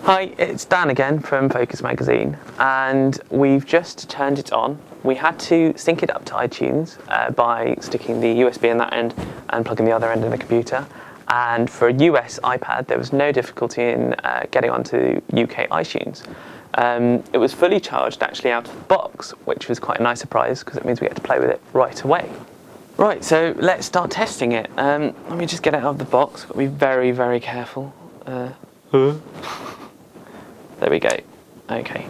Hi, it's Dan again from Focus Magazine, and we've just turned it on. We had to sync it up to iTunes by sticking the USB in that end and plugging the other end in the computer. And for a US iPad, there was no difficulty in getting onto UK iTunes. It was fully charged actually out of the box, which was quite a nice surprise because it means we get to play with it right away. Right, so let's start testing it. Let me just get it out of the box. Got to be very, very careful. There we go. Okay.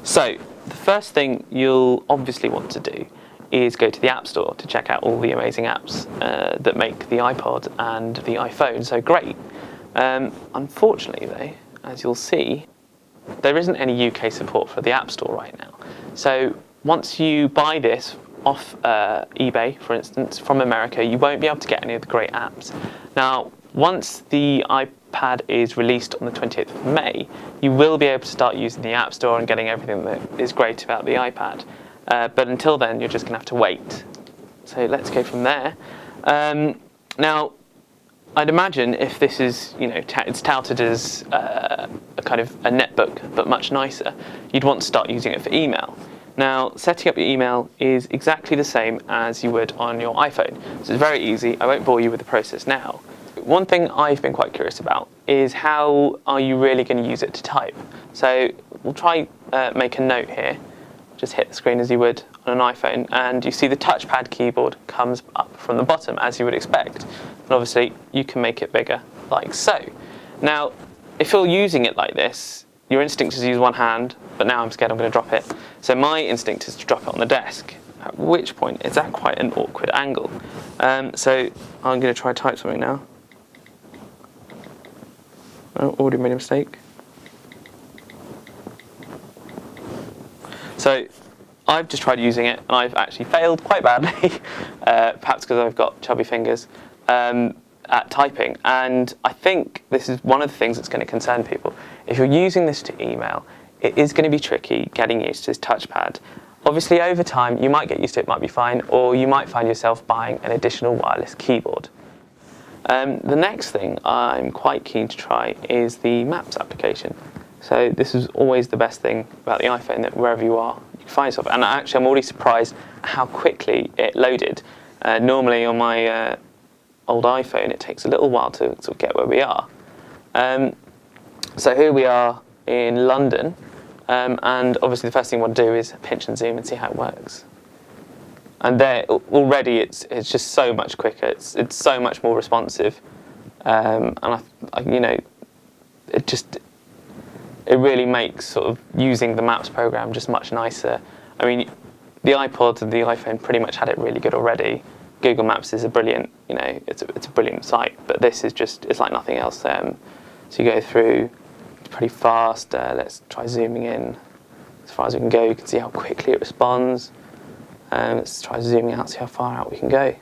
So the first thing you'll obviously want to do is go to the App Store to check out all the amazing apps that make the iPod and the iPhone so great. Unfortunately though, as you'll see, there isn't any UK support for the App Store right now. So once you buy this off eBay, for instance, from America, you won't be able to get any of the great apps. Now, once the iPad is released on the 20th of May, you will be able to start using the App Store and getting everything that is great about the iPad. But until then, you're just going to have to wait. So let's go from there. Now, I'd imagine if this is, it's touted as a kind of a netbook, but much nicer, you'd want to start using it for email. Now, setting up your email is exactly the same as you would on your iPhone. So it's very easy. I won't bore you with the process now. One thing I've been quite curious about is how are you really going to use it to type? So we'll try make a note here. Just hit the screen as you would on an iPhone, and you see the touchpad keyboard comes up from the bottom as you would expect. And obviously you can make it bigger like so. Now, if you're using it like this, your instinct is to use one hand, but now I'm scared I'm going to drop it. So my instinct is to drop it on the desk, at which point it's at quite an awkward angle. So I'm going to try to type something now. Oh, already made a mistake. So I've just tried using it and I've actually failed quite badly, perhaps because I've got chubby fingers, at typing. And I think this is one of the things that's going to concern people. If you're using this to email, it is going to be tricky getting used to this touchpad. Obviously over time you might get used to it, it might be fine, or you might find yourself buying an additional wireless keyboard. The next thing I'm quite keen to try is the Maps application. So this is always the best thing about the iPhone, that wherever you are, you can find yourself. And actually I'm already surprised at how quickly it loaded. Normally on my old iPhone it takes a little while to sort of get where we are. So here we are in London, and obviously the first thing I want to do is pinch and zoom and see how it works. And there already it's just so much quicker. It's so much more responsive, and it really makes sort of using the Maps program just much nicer. I mean, the iPod and the iPhone pretty much had it really good already. Google Maps is a brilliant, it's a brilliant site, but this is it's like nothing else. So you go through, it's pretty fast. Let's try zooming in as far as we can go. You can see how quickly it responds. Let's try zooming out, see how far out we can go.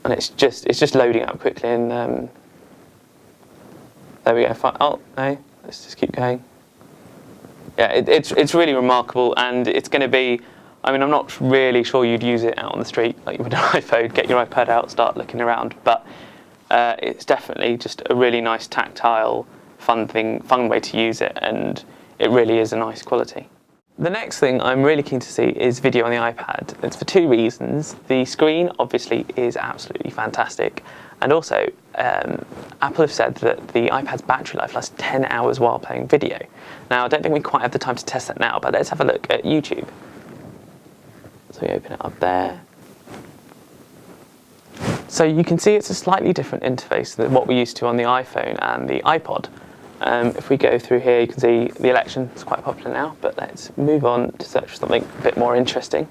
And it's just loading up quickly, and there we go. Oh no, let's just keep going. Yeah, it's really remarkable, and it's going to be. I mean, I'm not really sure you'd use it out on the street like you would an iPhone. Get your iPad out, start looking around, but it's definitely just a really nice tactile, fun way to use it, and it really is a nice quality. The next thing I'm really keen to see is video on the iPad. It's for two reasons. The screen obviously is absolutely fantastic, and also Apple have said that the iPad's battery life lasts 10 hours while playing video. Now I don't think we quite have the time to test that now, but let's have a look at YouTube. So we open it up there. So you can see it's a slightly different interface than what we're used to on the iPhone and the iPod. If we go through here, you can see the election is quite popular now, but let's move on to search for something a bit more interesting.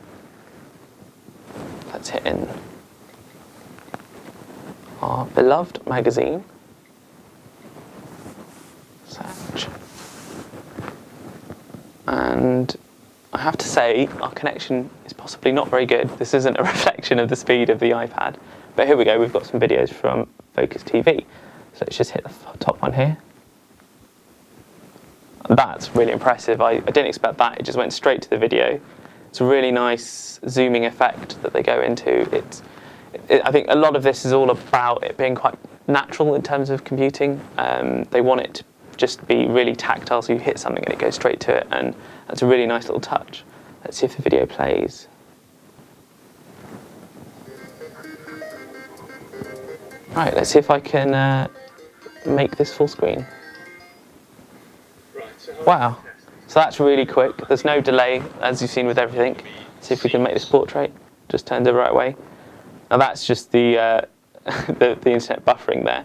Let's hit in our beloved magazine. Search. And I have to say, our connection is possibly not very good. This isn't a reflection of the speed of the iPad. But here we go, we've got some videos from Focus TV. So let's just hit the top one here. That's really impressive. I didn't expect that. It just went straight to the video. It's a really nice zooming effect that they go into. I think a lot of this is all about it being quite natural in terms of computing. They want it to just be really tactile, so you hit something and it goes straight to it, and that's a really nice little touch. Let's see if the video plays. Right, let's see if I can make this full screen. Wow, so that's really quick. There's no delay, as you've seen with everything. See if we can make this portrait just turned the right way. Now that's just the internet buffering there.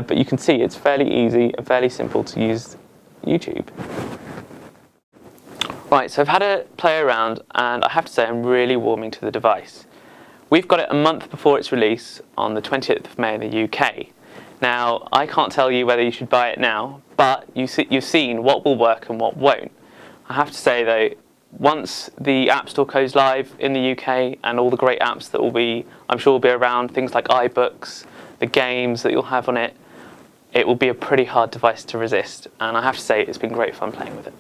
But you can see it's fairly easy and fairly simple to use YouTube. Right, so I've had a play around, and I have to say I'm really warming to the device. We've got it a month before its release on the 20th of May in the UK. Now, I can't tell you whether you should buy it now, but you've seen what will work and what won't. I have to say though, once the App Store goes live in the UK and all the great apps that I'm sure will be around, things like iBooks, the games that you'll have on it, it will be a pretty hard device to resist. And I have to say, it's been great fun playing with it.